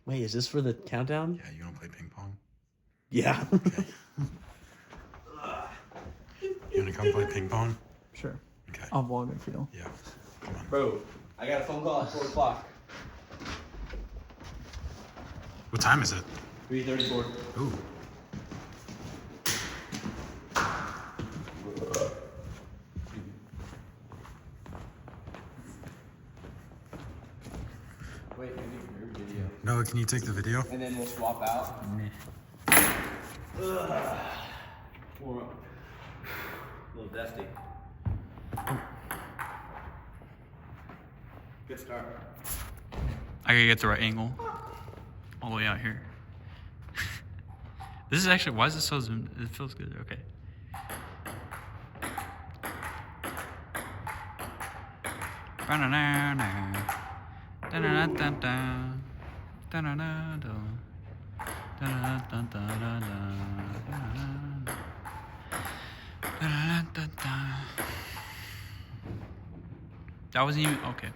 Wait, is this for the countdown? Yeah, you want to play ping pong? Yeah. Okay. You want to come play ping pong? Sure. Okay. I'll vlog it for you. Yeah. Come on. Bro, I got a phone call at 4 o'clock. What time is it? 3:34. Ooh. Wait, maybe your video. Noah, can you take the video? And then we'll swap out. Warm up. A little dusty. Good start. I gotta get the right angle. All the way out here. This is actually, why is this so zoomed? It feels good, okay. That wasn't even, okay.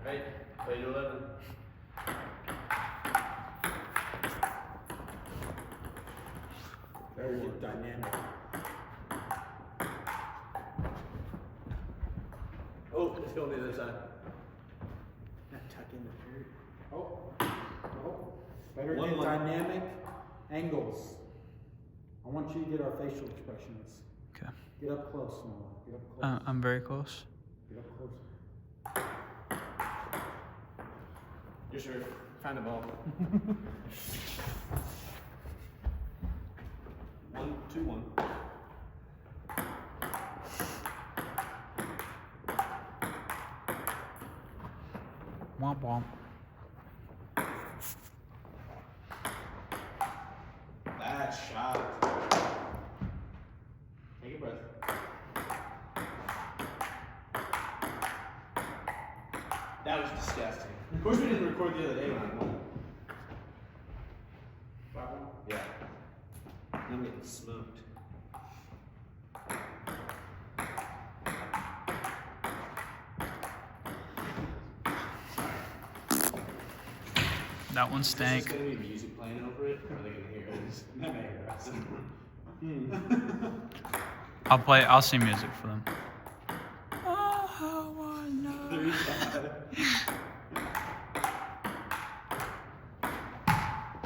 Right, play to 11. Very dynamic. Oh, let's go on the other side. Not tuck in the shirt. Oh. Better One, get one. dynamic angles. I want you to get our facial expressions. Okay. Get up close, Noah. Get up close. I'm very close. Get up close. Yes, sir. Find the ball. 1, 2, 1. Womp womp. Bad shot. Take a breath. That was disgusting. Of course, we didn't record the other day when I won. Yeah. I'm getting smoked. That one Is stank. there gonna be music playing over it? Or are they gonna hear us? Not gonna hear us. I'll sing music for them. Three shot.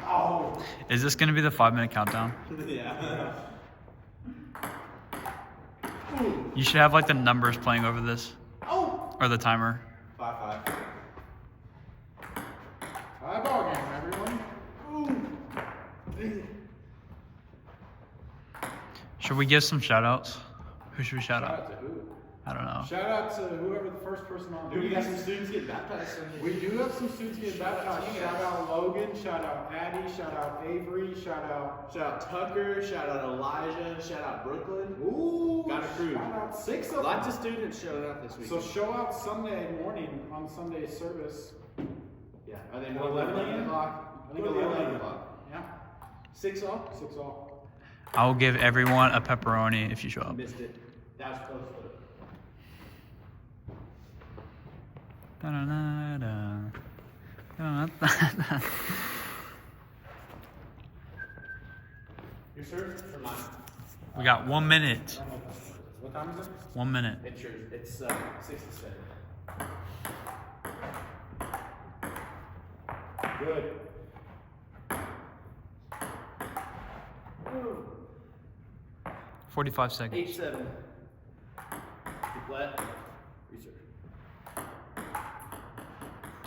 Oh! Is this gonna be the 5-minute countdown? Yeah. You should have like the numbers playing over this. Oh! Or the timer. 5-5. High ball game, everyone. Should we give some shout outs? Who should we shout Shout out? out to who? I don't know. Shout out to whoever the first person on. Dude, we got some students getting baptized. We do have some students getting baptized. Shout out Logan, shout out Addie, shout out Avery, shout out. Shout out Tucker, shout out Elijah, shout out Brooklyn. Ooh! Got a crew. Shout out 6 of them. Lots of students showing up this week. So show out Sunday morning on Sunday service. yeah, are they At more 11 11 a.m.? o'clock? I think Go to 11 11. o'clock. Yeah. 6 all? 6 all. I will give everyone a pepperoni if you show up. Missed it. That was close though. Your serve or mine? We got 1 minute. What time is it? 1 minute. It's yours. It's 6 to 7. Good. 45 seconds. 8-7. Flat. Reserve.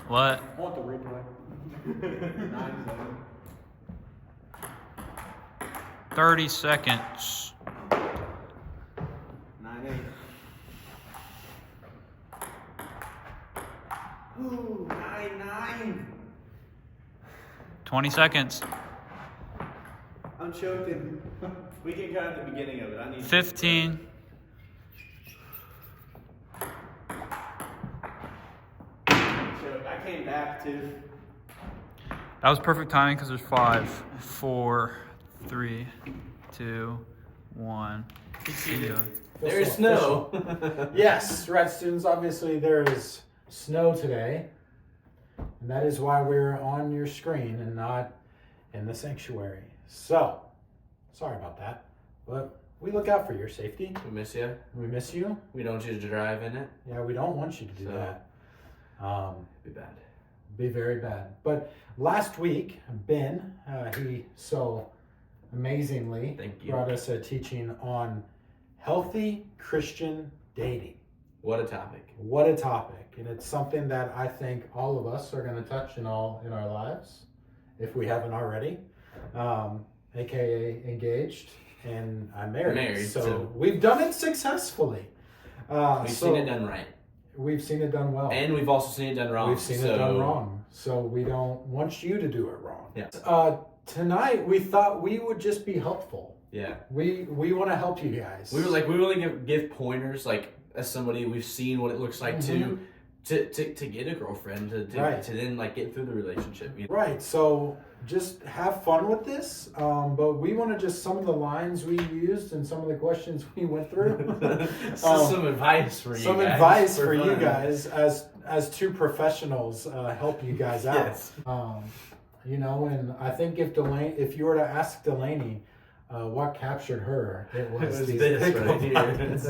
What? I want the replay. 9-7. 30 seconds. 9-8. Ooh, 9-9. 20 seconds. I'm choking. We can cut at the beginning of it. I need 15. I came back too. That was perfect timing because there's 5, 4, 3, 2, 1. See ya. There's snow. Yes, right, students. Obviously, there is snow today, and that is why we're on your screen and not in the sanctuary. So, sorry about that, but we look out for your safety. We miss you. We miss you. We don't want you to drive in it. Yeah, we don't want you to do So, that. Be bad. Be very bad. But last week, Ben, he so amazingly Thank you. brought us a teaching on healthy Christian dating. What a topic. What a topic. And it's something that I think all of us are going to touch in our lives, if we haven't already. AKA engaged, and I'm married. So too. we've done it successfully. We've seen it done right. We've seen it done well. And we've also seen it done wrong. We've seen it done wrong. So we don't want you to do it wrong. Yeah. Tonight we thought we would just be helpful. Yeah. We want to help you guys. We were like, we want to give pointers, like, as somebody we've seen what it looks like to get a girlfriend, Right. to then, like, get through the relationship. You know? Right. So just have fun with this. But we want to just some of the lines we used and some of the questions we went through. Some advice for you Some guys. advice for you fun. guys as two professionals help you guys out. Yes. You know, and I think if you were to ask Delaney what captured her, it was, was these this pickup right here. lines.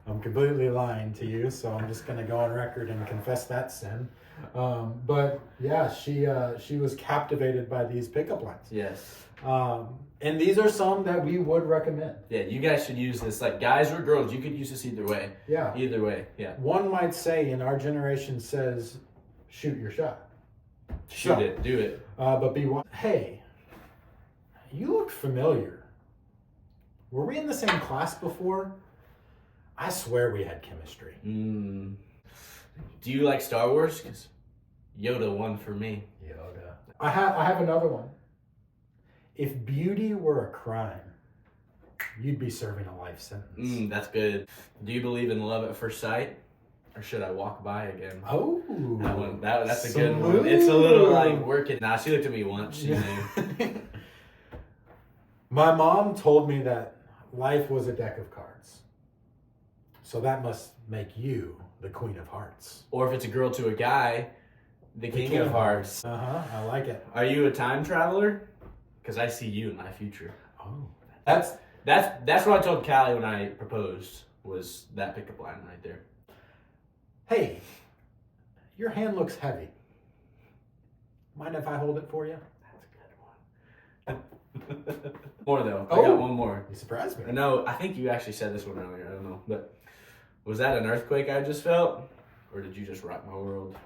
I'm completely lying to you, so I'm just gonna go on record and confess that sin. But yeah, she was captivated by these pickup lines. Yes. And these are some that we would recommend. Yeah, you guys should use this. Like, guys or girls, you could use this either way. Yeah. Either way, yeah. One might say in our generation says, shoot your shot. Shoot it. Do it. But hey, you look familiar. Were we in the same class before? I swear we had chemistry. Do you like Star Wars? Because Yoda won for me. Yoda. I have another one. If beauty were a crime, you'd be serving a life sentence. That's good. Do you believe in love at first sight? Or should I walk by again? Oh, That's a good one. It's a little like working. Nah, she looked at me once. She knew. My mom told me that life was a deck of cards. So that must make you the Queen of Hearts. Or if it's a girl to a guy, the King of Hearts. I like it. Are you a time traveler? Because I see you in my future. Oh, That's what I told Callie when I proposed, was that pickup line right there. hey, your hand looks heavy. Mind if I hold it for you? That's a good one. More though. I Oh. got one more. You surprised me. No, I think you actually said this one earlier. I don't know. But was that an earthquake I just felt? Or did you just rock my world?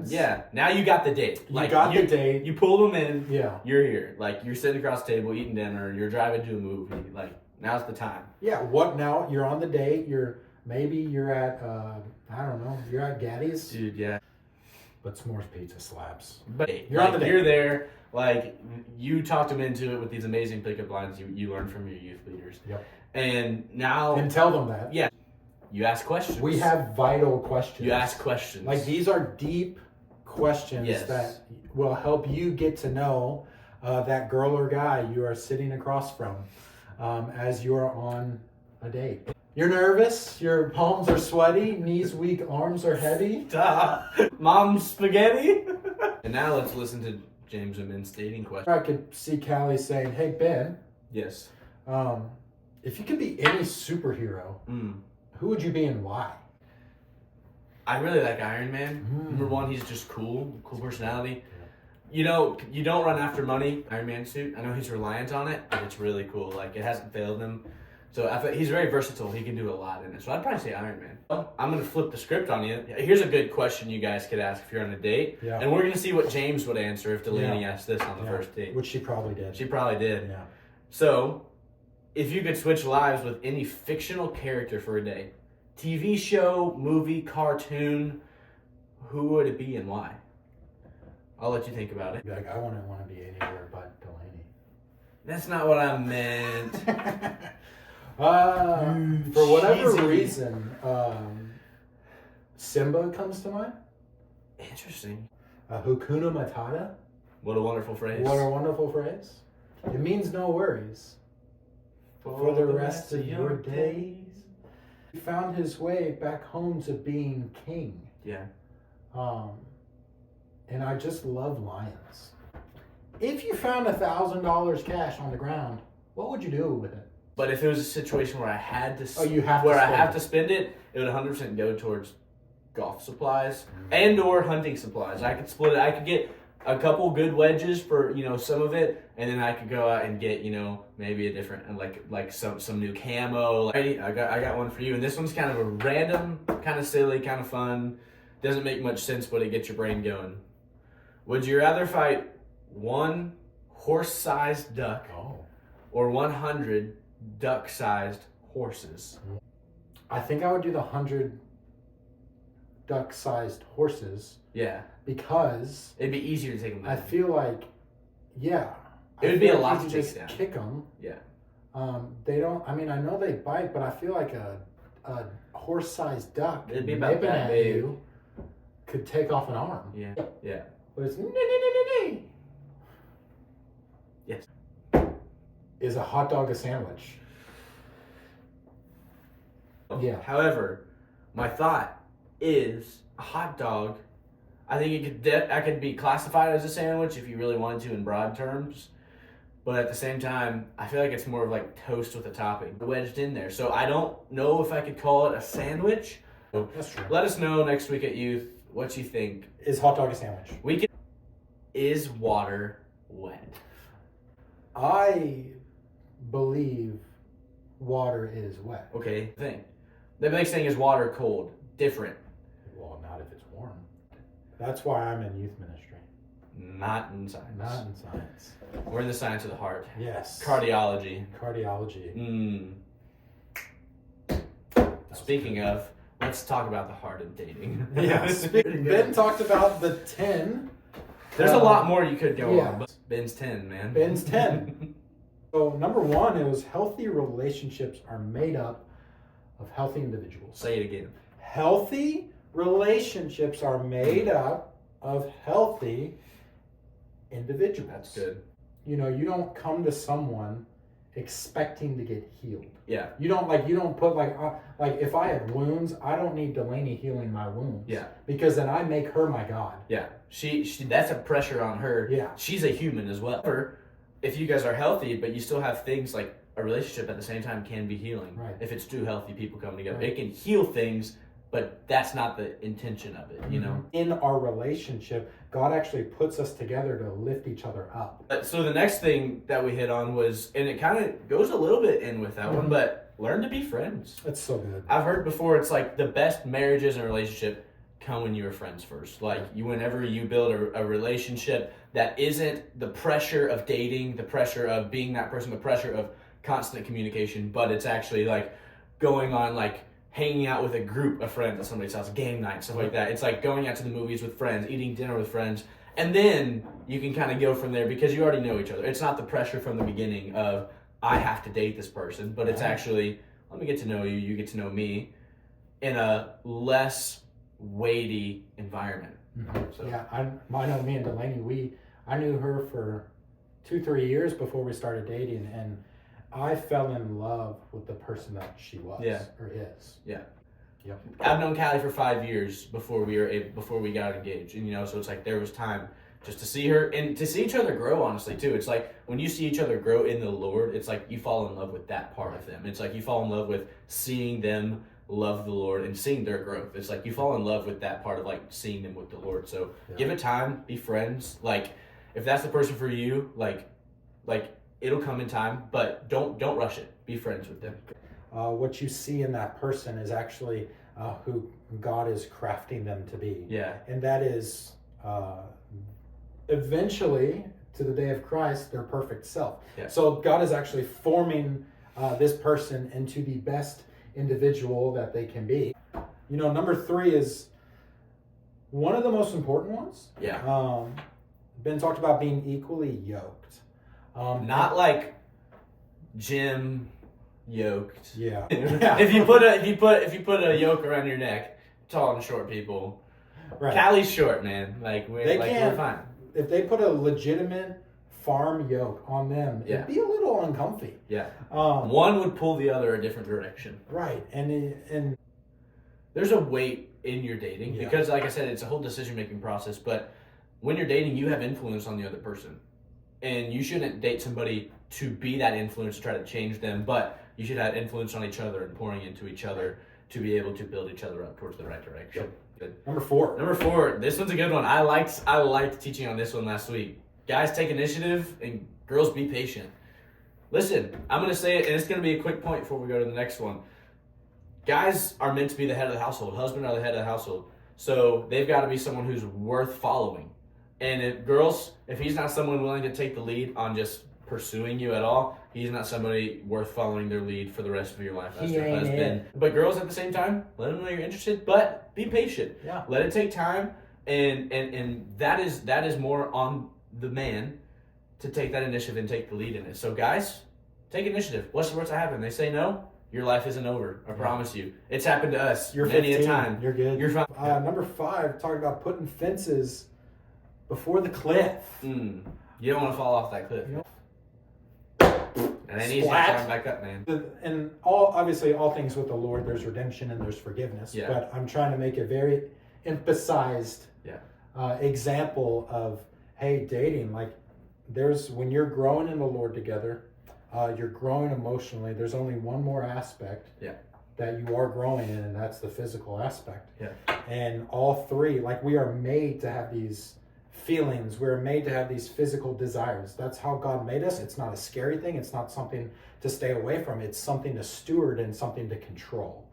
Yeah. Now you got the date. You got the date. You pulled them in. Yeah. You're here. Like, you're sitting across the table eating dinner. You're driving to a movie. Like, now's the time. Yeah, what now? You're on the date. You're at, I don't know, you're at Gaddy's. Dude, yeah. But s'mores pizza slaps. But You're on the date. You're there. Like, you talked them into it with these amazing pickup lines you learned from your youth leaders. Yep. And now And tell them that. Yeah. You ask questions. We have vital questions. You ask questions. Like, these are deep questions Yes. that will help you get to know that girl or guy you are sitting across from as you are on a date. You're nervous, your palms are sweaty, knees weak, arms are heavy. Mom spaghetti. And now let's listen to James and Min's dating question. I could see Callie saying, hey, Ben, Yes. if you could be any superhero, who would you be and why? I really like Iron Man. Number one, he's just cool personality. You know, you don't run after money, Iron Man suit. I know he's reliant on it, but it's really cool. Like, it hasn't failed him. So I thought he's very versatile. He can do a lot in it. So I'd probably say Iron Man. I'm going to flip the script on you. Here's a good question you guys could ask if you're on a date. Yeah. And we're going to see what James would answer if Delaney Yeah. asked this on the first date. Which she probably did. She probably did. Yeah. So, if you could switch lives with any fictional character for a day, TV show, movie, cartoon, who would it be and why? I'll let you think about it. Be like, I wouldn't want to be anywhere but Delaney. That's not what I meant. For whatever cheesy. reason, Simba comes to mind. Interesting. Hakuna Matata. What a wonderful phrase. What a wonderful phrase. It means no worries for the rest of your days. He found his way back home to being king. Yeah. And I just love lions. If you found $1,000 cash on the ground, what would you do with it? But if it was a situation where I had to, Oh, you have to where I spend have it. to spend it, it would 100% go towards golf supplies and or hunting supplies. I could split it. I could get a couple good wedges for some of it, and then I could go out and get maybe a different like some new camo. I got one for you, and this one's kind of a random, kind of silly, kind of fun. Doesn't make much sense, but it gets your brain going. Would you rather fight one horse-sized duck Oh. or 100 duck-sized horses? I think I would do the 100 duck-sized horses Yeah, because it'd be easier to take them I down. feel like, yeah. It would I be feel a lot you to could just take down. kick them. Yeah. They don't, I mean, I know they bite, but I feel like a horse-sized duck It'd be about nipping that at big. you could take off an arm. Yeah, yeah. But it's nee. Yes. Is a hot dog a sandwich? Yeah. However, my thought is a hot dog. I think it could be classified as a sandwich if you really wanted to in broad terms. But at the same time, I feel like it's more of like toast with a topping wedged in there. So I don't know if I could call it a sandwich. That's true. Let us know next week at Youth what you think. Is hot dog a sandwich? Is water wet? I believe water is wet. Okay, thing. The next thing is water cold. Different. Well, not if it's warm. That's why I'm in youth ministry. Not in science. Not in science. We're in the science of the heart. Yes. Cardiology. Cardiology. Speaking of, let's talk about the heart of dating. Yes. Ben talked about the 10. There's a lot more you could go yeah. on, but Ben's 10, man. Ben's 10. So number 1, it was healthy relationships are made up of healthy individuals. Say it again. Healthy relationships are made up of healthy individuals. That's good. You don't come to someone expecting to get healed. Yeah. You don't put like if I have wounds, I don't need Delaney healing my wounds. Yeah. Because then I make her my God. Yeah. She that's a pressure on her. Yeah. She's a human as well. Or if you guys are healthy, but you still have things like a relationship at the same time can be healing. Right. If it's two healthy people coming together. Right. It can heal things, but that's not the intention of it, you know? In our relationship, God actually puts us together to lift each other up. So the next thing that we hit on was, and it kind of goes a little bit in with that one, but learn to be friends. That's so good. I've heard before, it's like the best marriages and relationship come when you are friends first. Like whenever you build a relationship that isn't the pressure of dating, the pressure of being that person, the pressure of constant communication, but it's actually like going on like hanging out with a group of friends at somebody's house, game night, stuff like that. It's like going out to the movies with friends, eating dinner with friends, and then you can kind of go from there because you already know each other. It's not the pressure from the beginning of, I have to date this person, but it's actually, let me get to know you, you get to know me in a less weighty environment. So. Yeah, I know me and Delaney, I knew her for 2-3 years before we started dating, and I fell in love with the person that she was or is. Yeah. Yep. I've known Callie for 5 years before we got engaged, and so it's like there was time just to see her and to see each other grow. Honestly, too, it's like when you see each other grow in the Lord, it's like you fall in love with that part of them. It's like you fall in love with seeing them love the Lord and seeing their growth. It's like you fall in love with that part of like seeing them with the Lord. So give it time, be friends. Like if that's the person for you, like it'll come in time, but don't rush it. Be friends with them. What you see in that person is actually who God is crafting them to be. Yeah. And that is eventually, to the day of Christ, their perfect self. Yeah. So God is actually forming this person into the best individual that they can be. Number 3 is one of the most important ones. Yeah. Ben talked about being equally yoked. Not like gym yoked. Yeah. if you put a yoke around your neck, tall and short people. Right. Callie's short, man. Like we're fine. If they put a legitimate farm yoke on them, Yeah. it'd be a little uncomfy. Yeah. Um, One would pull the other a different direction. right, and There's a weight in your dating Yeah. because, like I said, it's a whole decision-making process. But when you're dating, you have influence on the other person. And you shouldn't date somebody to be that influence to try to change them, but you should have influence on each other and pouring into each other to be able to build each other up towards the right direction. Good. number 4. Number 4, this one's a good one. I liked teaching on this one last week. Guys, take initiative, and girls, be patient. Listen, I'm going to say it, and it's going to be a quick point before we go to the next one. Guys are meant to be the head of the household. Husband are the head of the household. So they've got to be someone who's worth following. And if he's not someone willing to take the lead on just pursuing you at all, he's not somebody worth following their lead for the rest of your life as He their ain't husband. it. But girls, at the same time, let them know you're interested, but be patient. Yeah. Let it take time, and that is more on the man to take that initiative and take the lead in it. So guys, take initiative. What's the worst that happen? They say no, your life isn't over. I promise you. It's happened to us You're many 15. a time. You're good. You're fine. Number 5, talk about putting fences before the cliff. You don't want to fall off that cliff. You know? And then he's Splat. climbing back up, man. And obviously all things with the Lord, there's redemption and there's forgiveness. Yeah. But I'm trying to make a very emphasized Yeah. example of, hey, dating, like when you're growing in the Lord together, you're growing emotionally. There's only one more aspect that you are growing in, and that's the physical aspect. Yeah. And all three, like we are made to have these feelings. We're made to have these physical desires. That's how God made us. It's not a scary thing. It's not something to stay away from. It's something to steward and something to control.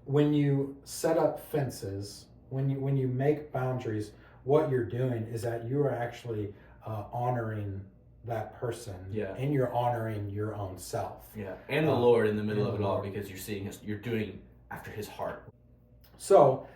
When you set up fences, when you make boundaries, what you're doing is that you are actually honoring that person, and you're honoring your own self. Yeah, and the Lord in the middle and of the it all, Lord. because you're doing after His heart. So,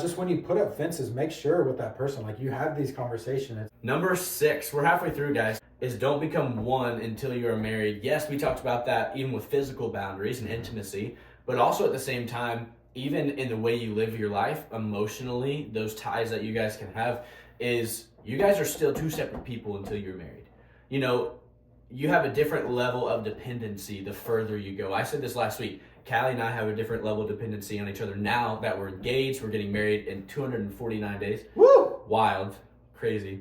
just when you put up fences, make sure with that person, like you have these conversations. Number 6, we're halfway through, guys, is don't become one until you are married. Yes, we talked about that even with physical boundaries and intimacy, but also at the same time, even in the way you live your life, emotionally, those ties that you guys can have, is you guys are still two separate people until you're married. You know, you have a different level of dependency the further you go. I said this last week. Callie and I have a different level of dependency on each other now that we're engaged. We're getting married in 249 days. Woo! Wild. Crazy.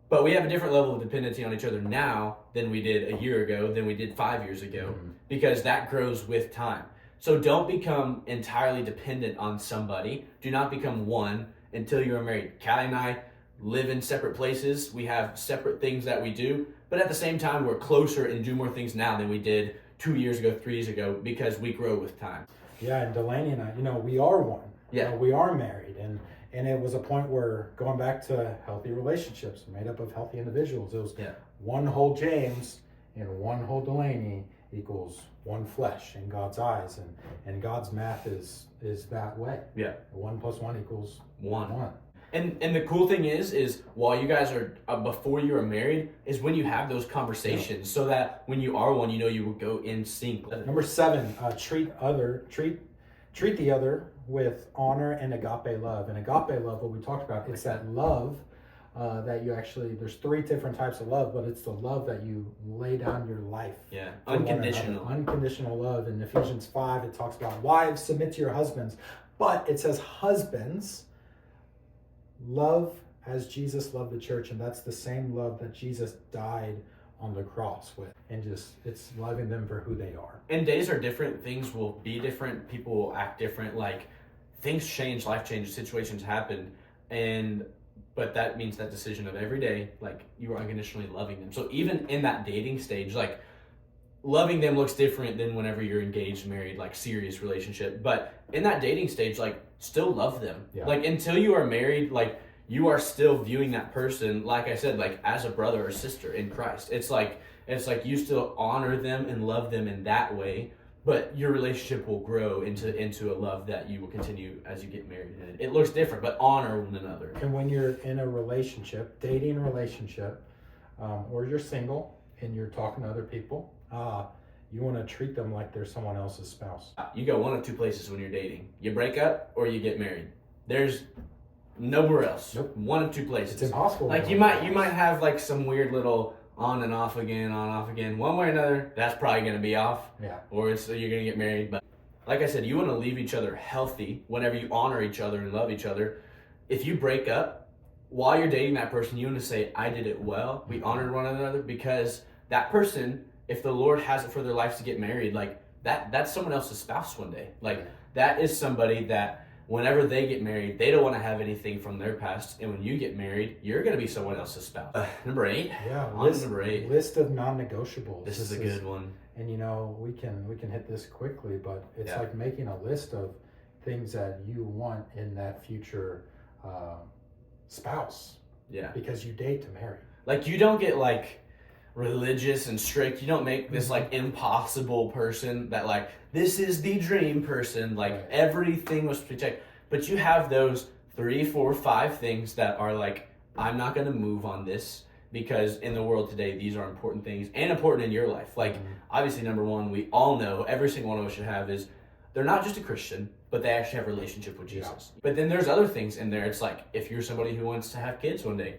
But we have a different level of dependency on each other now than we did a year ago, than we did 5 years ago, because that grows with time. So don't become entirely dependent on somebody. Do not become one until you are married. Callie and I live in separate places. We have separate things that we do, but at the same time, we're closer and do more things now than we did 2 years ago, 3 years ago, because we grow with time. Yeah, and Delaney and I, we are one. Yeah. We are married, and it was a point where going back to healthy relationships made up of healthy individuals. It was one whole James and one whole Delaney equals one flesh in God's eyes, and God's math is that way. Yeah. 1 + 1 = One. 1. And the cool thing is while you guys are before you are married, is when you have those conversations, so that when you are one, you will go in sync. Number 7, treat the other with honor and agape love. And agape love, what we talked about, it's that love that you actually, there's 3 different types of love, but it's the love that you lay down your life. Yeah, for one unconditional. another. Unconditional love. In Ephesians 5, it talks about wives, submit to your husbands. But it says husbands, love as Jesus loved the church, and that's the same love that Jesus died on the cross with. And it's loving them for who they are. And days are different. Things will be different. People will act different. Like, things change, life changes, situations happen. But that means that decision of every day, like, you are unconditionally loving them. So even in that dating stage, like, loving them looks different than whenever you're engaged, married, like, serious relationship. But in that dating stage, like, still love them. Yeah. Like, until you are married, like, you are still viewing that person, like I said, like, as a brother or sister in Christ. It's like you still honor them and love them in that way, but your relationship will grow into a love that you will continue as you get married. And it looks different, but honor one another. And when you're in a relationship, dating relationship, or you're single and you're talking to other people, you want to treat them like they're someone else's spouse. You go one of two places when you're dating. You break up or you get married. There's Nowhere else. Nope. One of two places. It's impossible. Like to you go might anywhere you might else. have like some weird little on and off again, one way or another. That's probably gonna be off, Yeah. or you're gonna get married. But like I said, you want to leave each other healthy whenever you honor each other and love each other. If you break up while you're dating that person, you want to say, "I did it well. We honored one another," because that person, if the Lord has it for their lives to get married, like that's someone else's spouse one day. Like that is somebody that whenever they get married, they don't want to have anything from their past. And when you get married, you're going to be someone else's spouse. Number 8. Yeah. On to number 8. List of non-negotiables. This is a good one. And we can hit this quickly, but it's Yeah. like making a list of things that you want in that future spouse, Yeah. because you date to marry. Like you don't get like religious and strict. You don't make this like impossible person that like this is the dream person. Like Right. everything was checked. But you have those 3, 4, 5 things that are like, I'm not gonna move on this because in the world today these are important things and important in your life. Like obviously number 1, we all know every single one of us should have is they're not just a Christian, but they actually have a relationship with Jesus. But then there's other things in there. It's like if you're somebody who wants to have kids one day,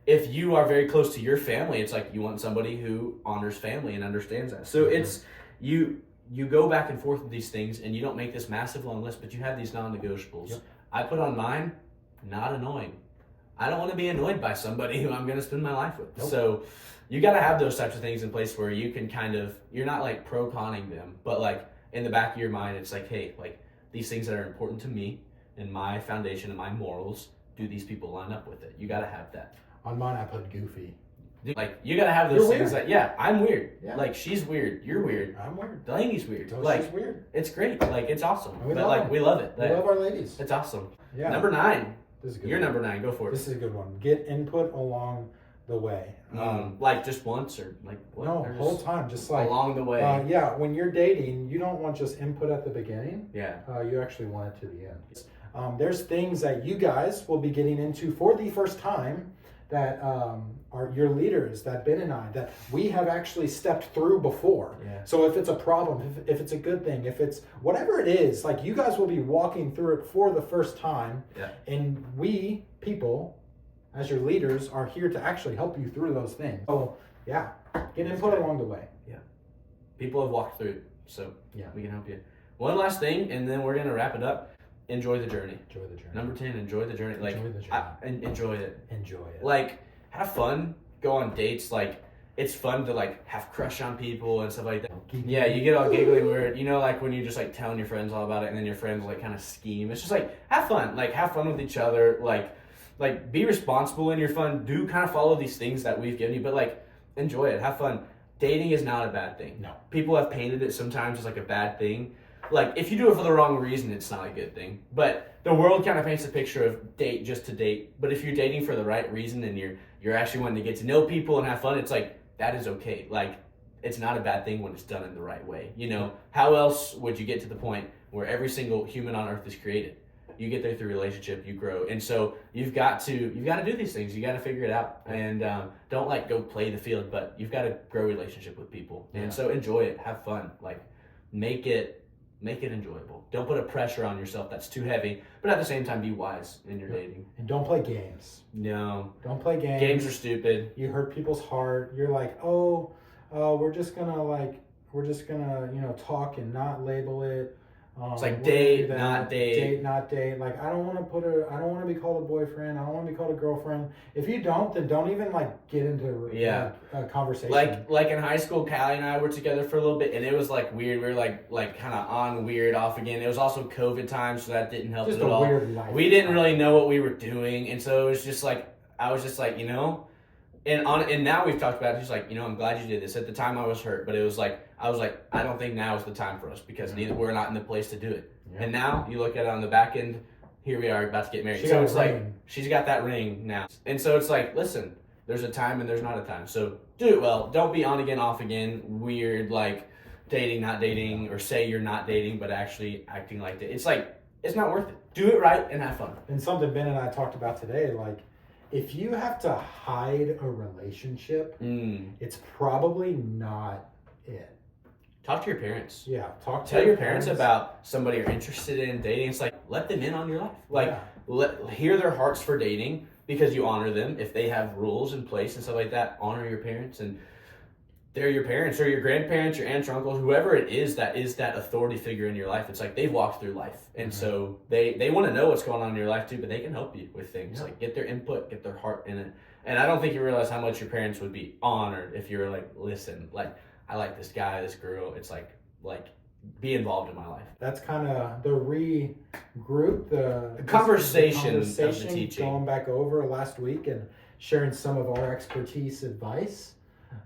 if you are very close to your family, it's like you want somebody who honors family and understands that. So it's you go back and forth with these things and you don't make this massive long list, but you have these non-negotiables. Yep. I put on mine, not annoying. I don't want to be annoyed by somebody who I'm going to spend my life with. Nope. So you got to have those types of things in place where you can kind of, you're not like pro-conning them, but like in the back of your mind, it's like, hey, like these things that are important to me and my foundation and my morals, do these people line up with it? You got to have that. On mine, I put goofy. Like you gotta have those You're things weird. that I'm weird. Yeah. Like she's weird. You're weird. I'm weird. Delaney's weird. So Like she's weird. it's great. Like it's awesome. We But love like them. we love it. We Like, love our ladies. it's awesome. Yeah. Number 9. This is a good. You're one. number 9. Go for it. This is a good one. Get input along the way. Like just once or like what? No, Or whole just time. Just like along the way. yeah, when you're dating, you don't want just input at the beginning. Yeah. You actually want it to the end. There's things that you guys will be getting into for the first time that are your leaders, that Ben and I, that we have actually stepped through before. Yeah. So if it's a problem, if it's a good thing, if it's whatever it is, like you guys will be walking through it for the first time. Yeah. And we, people, as your leaders, are here to actually help you through those things. So yeah, get input along the way. People have walked through it, so Yeah. we can help you. One last thing, and then we're gonna wrap it up. Enjoy the journey. Enjoy the journey. Number 10. Enjoy the journey. Like Enjoy the journey. enjoy it. Enjoy it. Like have fun, go on dates. Like it's fun to like have crush on people and stuff like that. Yeah, you get all giggly and weird. You know, like when you're just like telling your friends all about it, and then your friends like kind of scheme. It's just like have fun. Like have fun with each other. Like be responsible in your fun. Do kind of follow these things that we've given you, but like enjoy it. Have fun. Dating is not a bad thing. No. People have painted it sometimes as like a bad thing. Like if you do it for the wrong reason, it's not a good thing. But the world kind of paints a picture of date just to date. But if you're dating for the right reason and you're actually wanting to get to know people and have fun, it's like that is okay. Like it's not a bad thing when it's done in the right way. You know, how else would you get to the point where every single human on earth is created? You get there through relationship, you grow, and so you've got to do these things. You got to figure it out, and don't like go play the field, but you've got to grow relationship with people, Yeah. and so enjoy it, have fun, like make it enjoyable. Don't put a pressure on yourself that's too heavy, but at the same time, be wise in your dating. And don't play games. No, Don't play games. games are stupid. You hurt people's heart. You're like, oh, we're just gonna talk and not label it. It's like we're gonna date, do that. not date. Date, not date. Like I don't want to be called a boyfriend. I don't want to be called a girlfriend. If you don't, then don't even like get into a conversation. Like in high school, Callie and I were together for a little bit, and it was like weird. We were like kind of on weird, off again. It was also COVID time, so that didn't help just at a all. weird life. We didn't really know what we were doing, and so it was just like I was just like, you know, and now we've talked about it. She's like, you know, I'm glad you did this. At the time, I was hurt, but it was like I was like, I don't think now is the time for us because we're not in the place to do it. Yeah. And now you look at it on the back end. Here we are about to get married. She So got it's a like ring. she's got that ring now, and so it's like, listen, there's a time and there's not a time. So do it well. Don't be on again, off again, weird like dating, not dating, or say you're not dating but actually acting like it. It's like it's not worth it. Do it right and have fun. And something Ben and I talked about today, like if you have to hide a relationship, it's probably not it. Talk to your parents. Yeah, talk to Tell your parents about somebody you're interested in dating. It's like let them in on your life. Like, Yeah. hear their hearts for dating because you honor them. If they have rules in place and stuff like that, honor your parents. And they're your parents or your grandparents, your aunts or uncles, whoever it is that authority figure in your life. It's like they've walked through life. And so they want to know what's going on in your life too, but they can help you with things. Yeah. Like, get their input, get their heart in it. And I don't think you realize how much your parents would be honored if you were like, listen, like, I like this guy, this girl. It's like be involved in my life. That's kind of the regroup, the conversation of the teaching. Going back over last week and sharing some of our expertise, advice,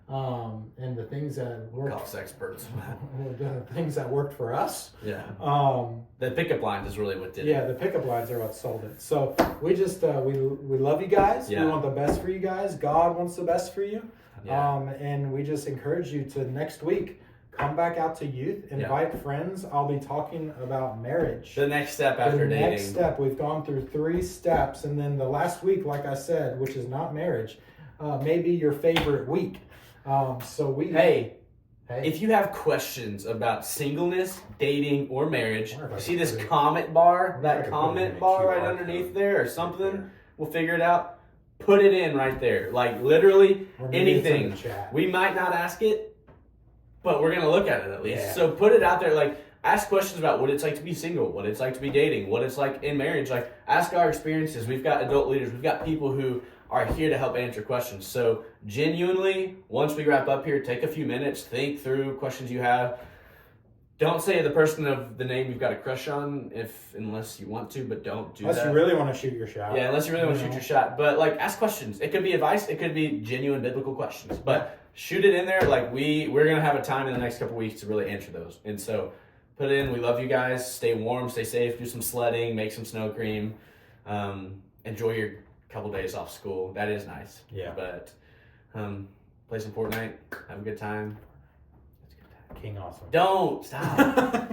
and the things that worked. Golf's experts. The things that worked for us. Yeah. Um, The pickup lines is really what did yeah, it. the pickup lines are what sold it. So we just we love you guys. Yeah. We want the best for you guys. God wants the best for you. Yeah. And we just encourage you to next week come back out to youth, invite friends. I'll be talking about marriage. The next step after the dating. next step, we've gone through 3 steps, and then the last week, like I said, which is not marriage, maybe your favorite week. So we Hey, if you have questions about singleness, dating, or marriage, Wonder if I you see could this put it- comment bar, wonder if I that could put it in comment a bar right QR underneath code there or right something, there. we'll figure it out. Put it in right there. Like, literally Or maybe it's in anything. the chat. We might not ask it, but we're going to look at it at least. Yeah. So put it out there. Like, ask questions about what it's like to be single, what it's like to be dating, what it's like in marriage. Like, ask our experiences. We've got adult leaders. We've got people who are here to help answer questions. So genuinely, once we wrap up here, take a few minutes, think through questions you have. Don't say the person of the name you've got a crush on unless you want to, but don't do Unless that. you really want to shoot your shot. Yeah, unless you really want to shoot your shot. But, like, ask questions. It could be advice. It could be genuine biblical questions. But shoot it in there. Like, we're going to have a time in the next couple weeks to really answer those. And so put it in. We love you guys. Stay warm. Stay safe. Do some sledding. Make some snow cream. Enjoy your couple days off school. That is nice. Yeah. But play some Fortnite. Have a good time. King awesome. Don't. Stop.